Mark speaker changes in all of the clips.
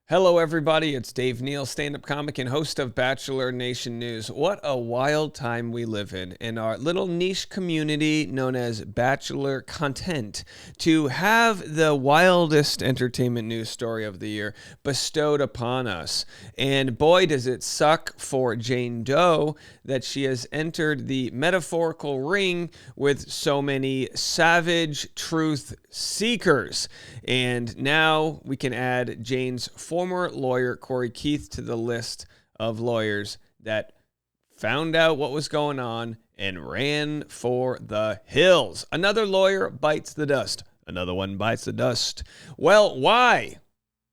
Speaker 1: Hello, everybody. It's Dave Neal, stand-up comic and host of Bachelor Nation News. What a wild time we live in our little niche community known as Bachelor Content, to have the wildest entertainment news story of the year bestowed upon us. And boy, does it suck for Jane Doe that she has entered the metaphorical ring with so many savage truth seekers. And now we can add Jane's former lawyer, Corey Keith, to the list of lawyers that found out what was going on and ran for the hills. Another lawyer bites the dust. Another one bites the dust. Well, why?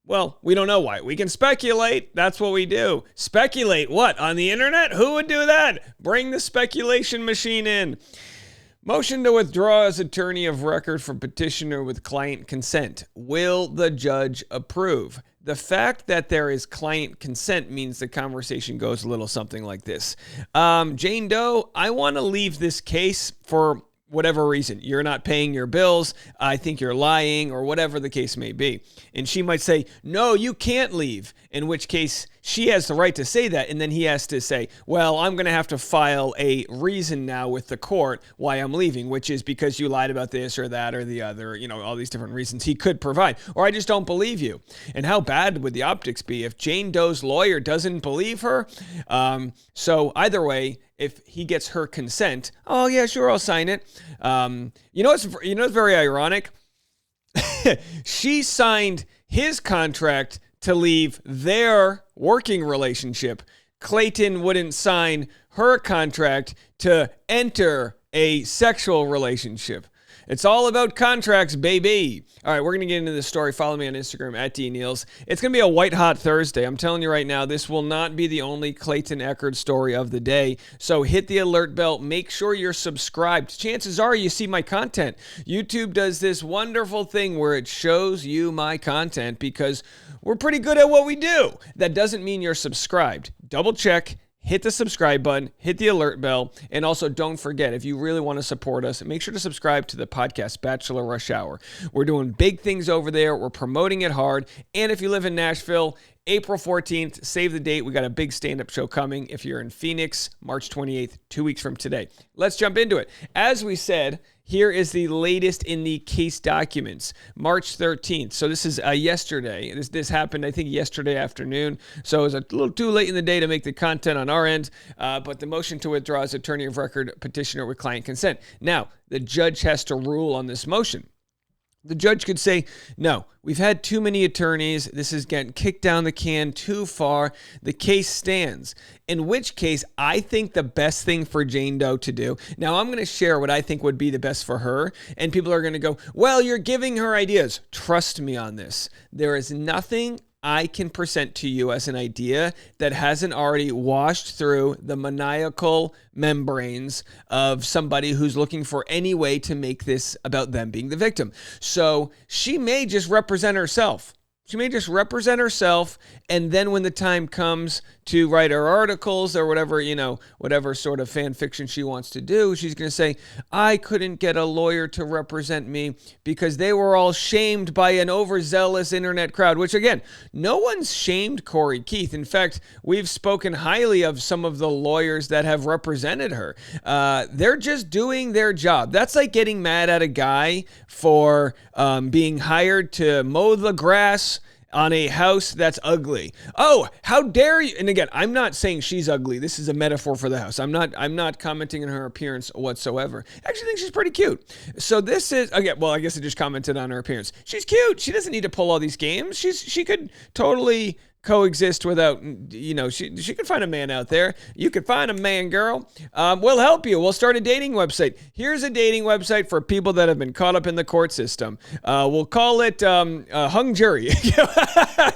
Speaker 1: Well, we don't know why. We can speculate. That's what we do. Speculate what? On the internet? Who would do that? Bring the speculation machine in. Motion to withdraw as attorney of record for petitioner with client consent. Will the judge approve? The fact that there is client consent means the conversation goes a little something like this. Jane Doe, I want to leave this case for whatever reason. You're not paying your bills. I think you're lying, or whatever the case may be. And she might say, no, you can't leave, in which case she has the right to say that. And then he has to say, well, I'm going to have to file a reason now with the court why I'm leaving, which is because you lied about this or that or the other, all these different reasons he could provide, or I just don't believe you. And how bad would the optics be if Jane Doe's lawyer doesn't believe her? So either way, if he gets her consent, oh yeah, sure, I'll sign it. It's very ironic. She signed his contract to leave their working relationship. Clayton wouldn't sign her contract to enter a sexual relationship. It's all about contracts, baby. All right, we're going to get into this story. Follow me on Instagram at DNeals. It's going to be a white hot Thursday. I'm telling you right now, this will not be the only Clayton Echard story of the day. So hit the alert bell. Make sure you're subscribed. Chances are you see my content. YouTube does this wonderful thing where it shows you my content because we're pretty good at what we do. That doesn't mean you're subscribed. Double check. Hit the subscribe button, hit the alert bell, and also don't forget, if you really want to support us, make sure to subscribe to the podcast Bachelor Rush Hour. We're doing big things over there. We're promoting it hard. And if you live in Nashville, April 14th, save the date. We got a big stand-up show coming. If you're in Phoenix, March 28th, 2 weeks from today. Let's jump into it. As we said, here is the latest in the case documents, March 13th. So this is yesterday. This happened, I think, yesterday afternoon. So it was a little too late in the day to make the content on our end. But the motion to withdraw as attorney of record petitioner with client consent. Now, the judge has to rule on this motion. The judge could say, no, we've had too many attorneys. This is getting kicked down the can too far. The case stands. In which case, I think the best thing for Jane Doe to do, now I'm going to share what I think would be the best for her, and people are going to go, well, you're giving her ideas. Trust me on this. There is nothing I can present to you as an idea that hasn't already washed through the maniacal membranes of somebody who's looking for any way to make this about them being the victim. So she may just represent herself. She may just represent herself, and then when the time comes to write her articles or whatever sort of fan fiction she wants to do, she's going to say, I couldn't get a lawyer to represent me because they were all shamed by an overzealous internet crowd, which again, no one's shamed Corey Keith. In fact, we've spoken highly of some of the lawyers that have represented her. They're just doing their job. That's like getting mad at a guy for being hired to mow the grass on a house that's ugly. Oh, how dare you? And again, I'm not saying she's ugly. This is a metaphor for the house. I'm not commenting on her appearance whatsoever. I actually think she's pretty cute. So this is, again, well, I guess I just commented on her appearance. She's cute. She doesn't need to pull all these games. She could totally coexist without, she could find a man out there. You could find a man, girl. We'll help you. We'll start a dating website. Here's a dating website for people that have been caught up in the court system. We'll call it hung jury.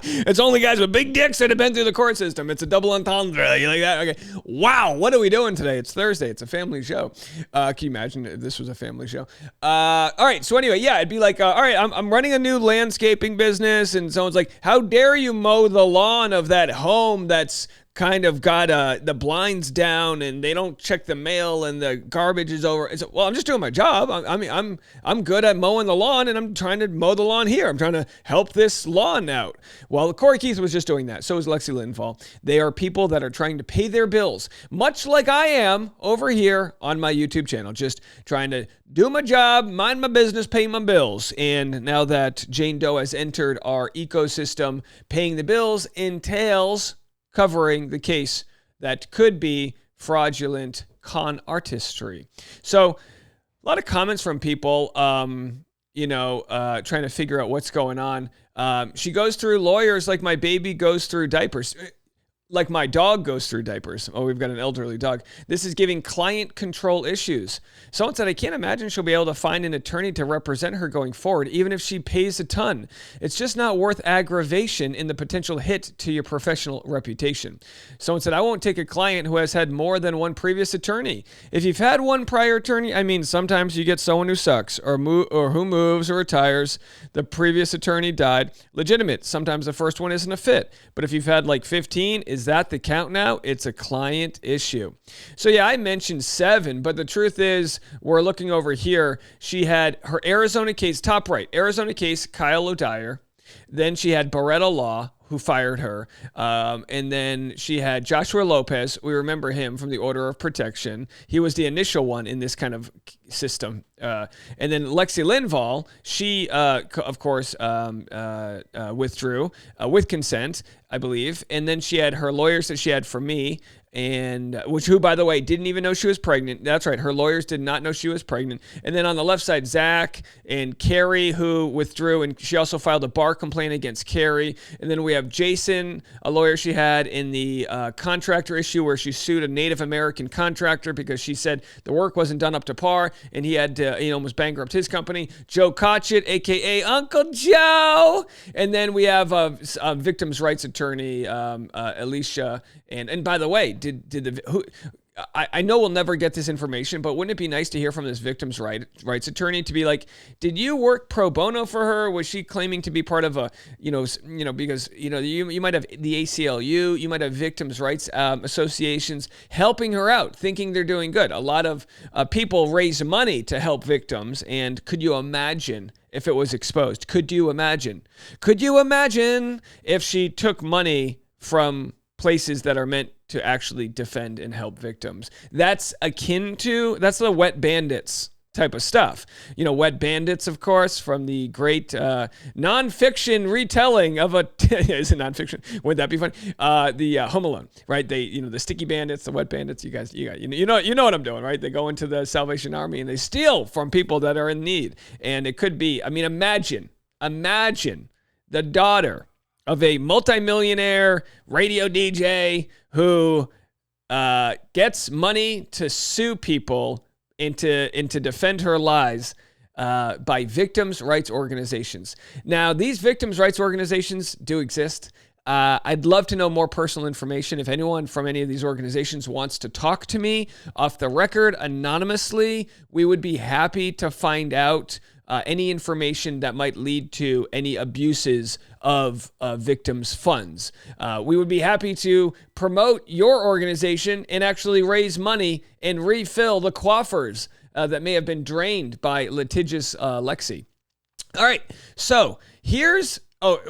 Speaker 1: It's only guys with big dicks that have been through the court system. It's a double entendre. You like that? Okay. Wow. What are we doing today? It's Thursday. It's a family show. Can you imagine if this was a family show? All right. So anyway, yeah, it'd be like, all right, I'm running a new landscaping business, and someone's like, how dare you mow the lawn of that home that's kind of got the blinds down and they don't check the mail and the garbage is over. It's, well, I'm just doing my job. I'm good at mowing the lawn and I'm trying to mow the lawn here. I'm trying to help this lawn out. Well, Corey Keith was just doing that. So is Lexi Linval. They are people that are trying to pay their bills, much like I am over here on my YouTube channel, just trying to do my job, mind my business, pay my bills. And now that Jane Doe has entered our ecosystem, paying the bills entails covering the case that could be fraudulent con artistry. So a lot of comments from people, trying to figure out what's going on. She goes through lawyers like my baby goes through diapers. Like my dog goes through diapers. Oh, we've got an elderly dog. This is giving client control issues. Someone said, I can't imagine she'll be able to find an attorney to represent her going forward, even if she pays a ton. It's just not worth aggravation in the potential hit to your professional reputation. Someone said, I won't take a client who has had more than one previous attorney. If you've had one prior attorney, I mean, sometimes you get someone who sucks or who moves or retires. The previous attorney died. Legitimate. Sometimes the first one isn't a fit. But if you've had like 15, is that the count now? It's a client issue. So yeah, I mentioned 7, but the truth is we're looking over here. She had her Arizona case, top right, Arizona case, Kyle O'Dyer. Then she had Beretta Law, who fired her. And then she had Joshua Lopez. We remember him from the Order of Protection. He was the initial one in this kind of system. And then Lexi Linval, she, of course, withdrew with consent, I believe. And then she had her lawyers that she had for me, and who, by the way, didn't even know she was pregnant. That's right. Her lawyers did not know she was pregnant. And then on the left side, Zach and Carrie, who withdrew, and she also filed a bar complaint against Carrie. And then we have Jason, a lawyer she had in the contractor issue where she sued a Native American contractor because she said the work wasn't done up to par, and he had to, almost bankrupt his company. Joe Cotchett, a.k.a. Uncle Joe. And then we have a victim's rights attorney, Alicia. And by the way, I know we'll never get this information, but wouldn't it be nice to hear from this victim's rights attorney to be like, did you work pro bono for her? Was she claiming to be part of a, because, you might have the ACLU, you might have victims' rights associations helping her out, thinking they're doing good. A lot of people raise money to help victims. And could you imagine if it was exposed? Could you imagine if she took money from places that are meant to actually defend and help victims? That's that's the Wet Bandits type of stuff. Wet Bandits, of course, from the great nonfiction retelling of is it nonfiction? Would that be fun? The Home Alone, right? They, the sticky bandits, the wet bandits, you know what I'm doing, right? They go into the Salvation Army and they steal from people that are in need. And it could be, imagine the daughter of a multimillionaire radio DJ who gets money to sue people and to defend her lies by victims' rights organizations. Now, these victims' rights organizations do exist. I'd love to know more personal information. If anyone from any of these organizations wants to talk to me off the record anonymously, we would be happy to find out any information that might lead to any abuses of victims' funds. We would be happy to promote your organization and actually raise money and refill the coffers that may have been drained by litigious Lexi. All right, so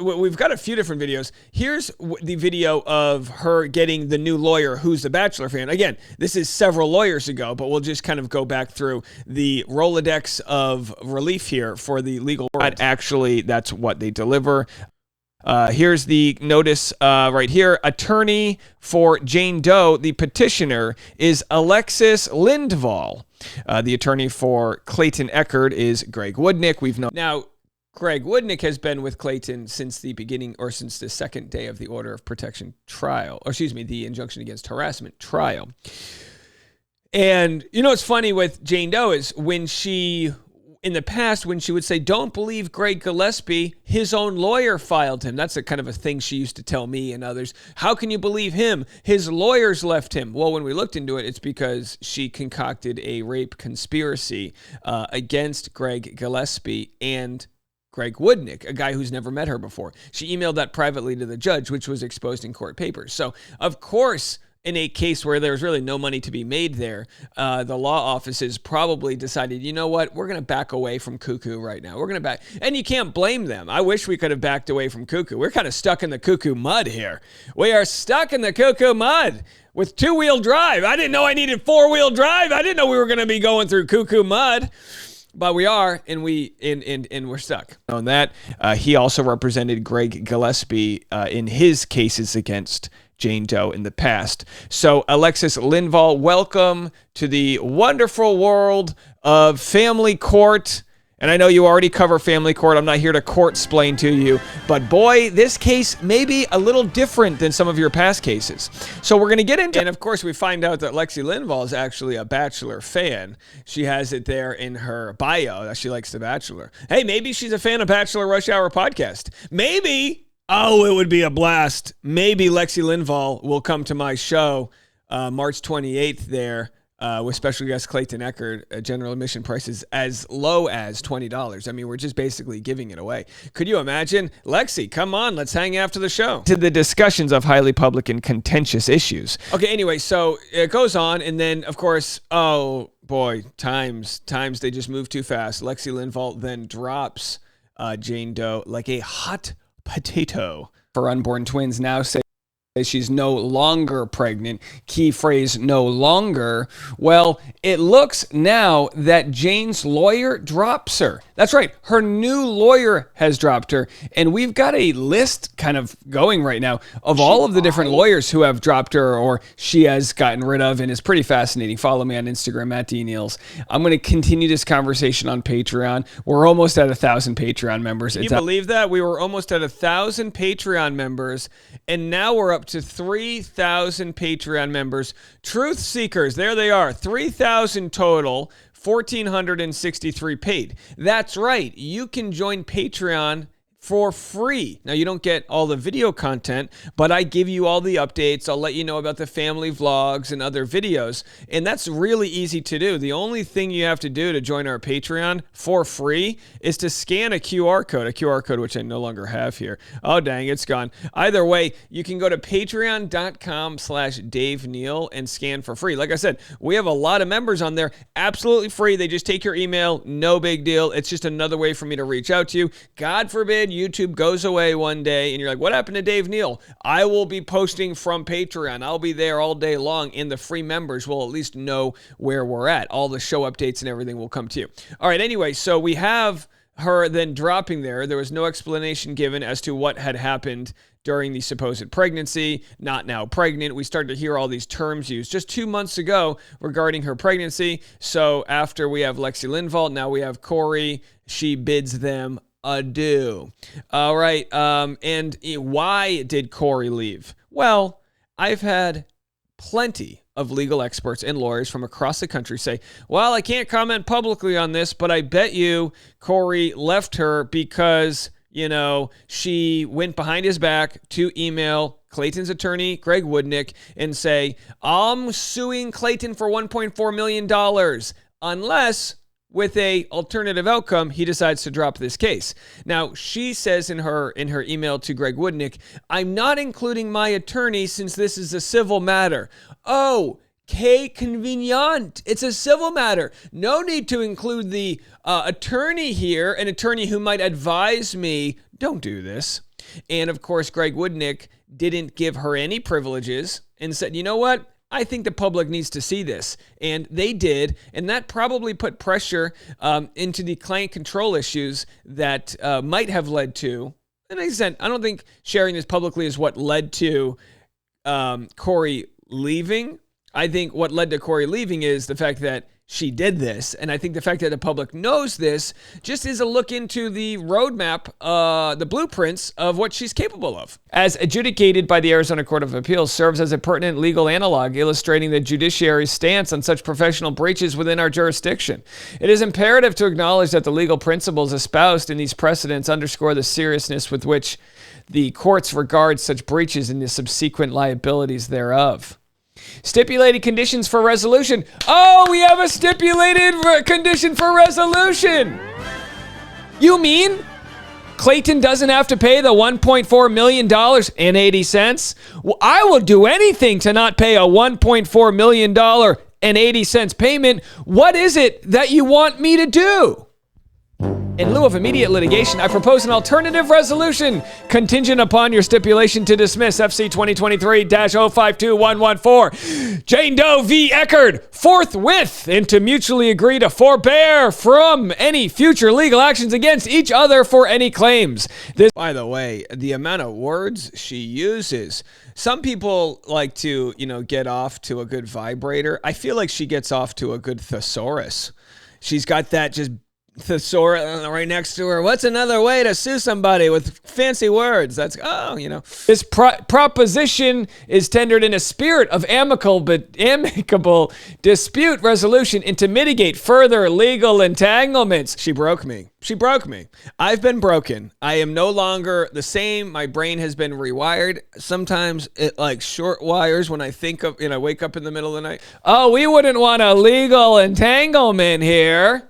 Speaker 1: we've got a few different videos. Here's the video of her getting the new lawyer who's a Bachelor fan. Again, this is several lawyers ago, but we'll just kind of go back through the Rolodex of relief here for the legal world. Actually, that's what they deliver. Here's the notice right here. Attorney for Jane Doe, the petitioner, is Alexis Linval. The attorney for Clayton Eckerd is Greg Woodnick. We've known now. Greg Woodnick has been with Clayton since the beginning, or since the second day of the Order of Protection trial, the injunction against harassment trial. And what's funny with Jane Doe is in the past, when she would say, don't believe Greg Gillespie, his own lawyer filed him. That's a kind of a thing she used to tell me and others. How can you believe him? His lawyers left him. Well, when we looked into it, it's because she concocted a rape conspiracy against Greg Gillespie and Greg Woodnick, a guy who's never met her before. She emailed that privately to the judge, which was exposed in court papers. So, of course, in a case where there's really no money to be made there, the law offices probably decided, you know what, we're going to back away from Cuckoo right now. We're going to back, and you can't blame them. I wish we could have backed away from Cuckoo. We're kind of stuck in the Cuckoo mud here. We are stuck in the Cuckoo mud with two-wheel drive. I didn't know I needed four-wheel drive. I didn't know we were going to be going through Cuckoo mud. But we are, and we're stuck. On that, he also represented Greg Gillespie in his cases against Jane Doe in the past. So, Alexis Linval, welcome to the wonderful world of family court. And I know you already cover family court. I'm not here to court-splain to you. But boy, this case may be a little different than some of your past cases. So we're going to get into, and of course we find out that Lexi Linval is actually a Bachelor fan. She has it there in her bio that she likes The Bachelor. Hey, maybe she's a fan of Bachelor Rush Hour podcast. Maybe, oh, it would be a blast. Maybe Lexi Linval will come to my show March 28th there. With special guest Clayton Eckert, general admission prices as low as $20. I mean, we're just basically giving it away. Could you imagine? Lexi, come on, let's hang after the show. To the discussions of highly public and contentious issues. Okay, anyway, so it goes on, and then, of course, oh boy, times, they just move too fast. Lexi Linval then drops Jane Doe like a hot potato. Her unborn twins now say she's no longer pregnant. Key phrase, no longer. Well, it looks now that Jane's lawyer drops her. That's right. Her new lawyer has dropped her. And we've got a list kind of going right now of all of the different lawyers who have dropped her or she has gotten rid of. And it's pretty fascinating. Follow me on Instagram at DNeals. I'm going to continue this conversation on Patreon. We're almost at 1,000 Patreon members. Can you believe that? We were almost at 1,000 Patreon members. And now we're up to 3,000 Patreon members. Truth seekers, there they are. 3,000 total, 1,463 paid. That's right. You can join Patreon for free. Now, you don't get all the video content, but I give you all the updates. I'll let you know about the family vlogs and other videos, and that's really easy to do. The only thing you have to do to join our Patreon for free is to scan a QR code, which I no longer have here. Oh, dang, it's gone. Either way, you can go to patreon.com/Dave Neal and scan for free. Like I said, we have a lot of members on there, absolutely free. They just take your email, no big deal. It's just another way for me to reach out to you. God forbid YouTube goes away one day and you're like, what happened to Dave Neal? I will be posting from Patreon. I'll be there all day long, and the free members will at least know where we're at. All the show updates and everything will come to you. All right, anyway, so we have her then dropping there. There was no explanation given as to what had happened during the supposed pregnancy, not now pregnant. We started to hear all these terms used just 2 months ago regarding her pregnancy. So after we have Lexi Linval, now we have Corey. She bids them adieu. All right. And why did Corey leave? Well, I've had plenty of legal experts and lawyers from across the country say, well, I can't comment publicly on this, but I bet you Corey left her because, you know, she went behind his back to email Clayton's attorney, Greg Woodnick, and say, I'm suing Clayton for $1.4 million unless, with a alternative outcome, he decides to drop this case. Now, she says in her email to Greg Woodnick, I'm not including my attorney since this is a civil matter. Oh, que convenient. It's a civil matter. No need to include the attorney here, an attorney who might advise me. Don't do this. And of course, Greg Woodnick didn't give her any privileges and said, you know what? I think the public needs to see this. And they did. And that probably put pressure into the client control issues that might have led to, and I said, I don't think sharing this publicly is what led to Corey leaving. I think what led to Corey leaving is the fact that she did this. And I think the fact that the public knows this just is a look into the roadmap, the blueprints of what she's capable of. As adjudicated by the Arizona Court of Appeals, serves as a pertinent legal analog illustrating the judiciary's stance on such professional breaches within our jurisdiction. It is imperative to acknowledge that the legal principles espoused in these precedents underscore the seriousness with which the courts regard such breaches and the subsequent liabilities thereof. Stipulated conditions for resolution. Oh, we have a stipulated condition for resolution. You mean
Speaker 2: Clayton doesn't have to pay the $1.4 million and 80 cents. Well, I will do anything to not pay a $1.4 million and 80 cents payment. What is it that you want me to do? In lieu of immediate litigation, I propose an alternative resolution contingent upon your stipulation to dismiss FC 2023-052114 Jane Doe v. Eckerd forthwith and to mutually agree to forbear from any future legal actions against each other for any claims. This,
Speaker 1: by the way, the amount of words she uses. Some people like to, get off to a good vibrator. I feel like she gets off to a good thesaurus. She's got that just thesaurus right next to her. What's another way to sue somebody with fancy words? That's,
Speaker 2: This proposition is tendered in a spirit of amicable dispute resolution and to mitigate further legal entanglements.
Speaker 1: She broke me. I've been broken. I am no longer the same. My brain has been rewired. Sometimes it like short wires when I think of, wake up in the middle of the night.
Speaker 2: Oh, we wouldn't want a legal entanglement here.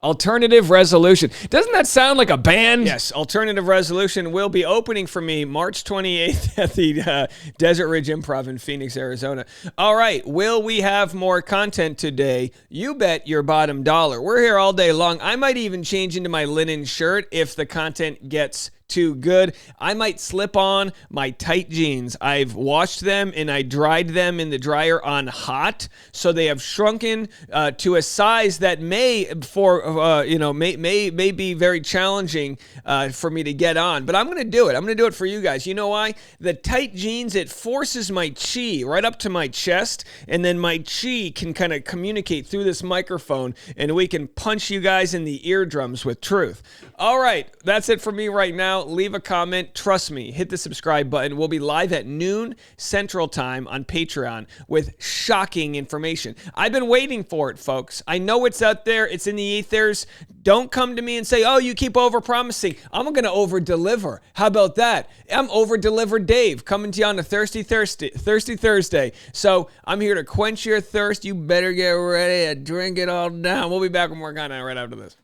Speaker 2: Alternative resolution. Doesn't that sound like a band?
Speaker 1: Yes, alternative resolution will be opening for me March 28th at the Desert Ridge Improv in Phoenix, Arizona. All right, will we have more content today? You bet your bottom dollar. We're here all day long. I might even change into my linen shirt if the content gets too good. I might slip on my tight jeans. I've washed them and I dried them in the dryer on hot, so they have shrunken to a size that may be very challenging for me to get on. But I'm going to do it. I'm going to do it for you guys. You know why? The tight jeans, it forces my chi right up to my chest, and then my chi can kind of communicate through this microphone, and we can punch you guys in the eardrums with truth. All right, that's it for me right now. Leave a comment. Trust me, hit the subscribe button. We'll be live at noon Central Time on Patreon with shocking information. I've been waiting for it, folks. I know it's out there. It's in the ethers. Don't come to me and say, oh, you keep over-promising. I'm going to over-deliver. How about that? I'm over-delivered Dave, coming to you on a Thirsty Thursday. So I'm here to quench your thirst. You better get ready to drink it all down. We'll be back with more content right after this.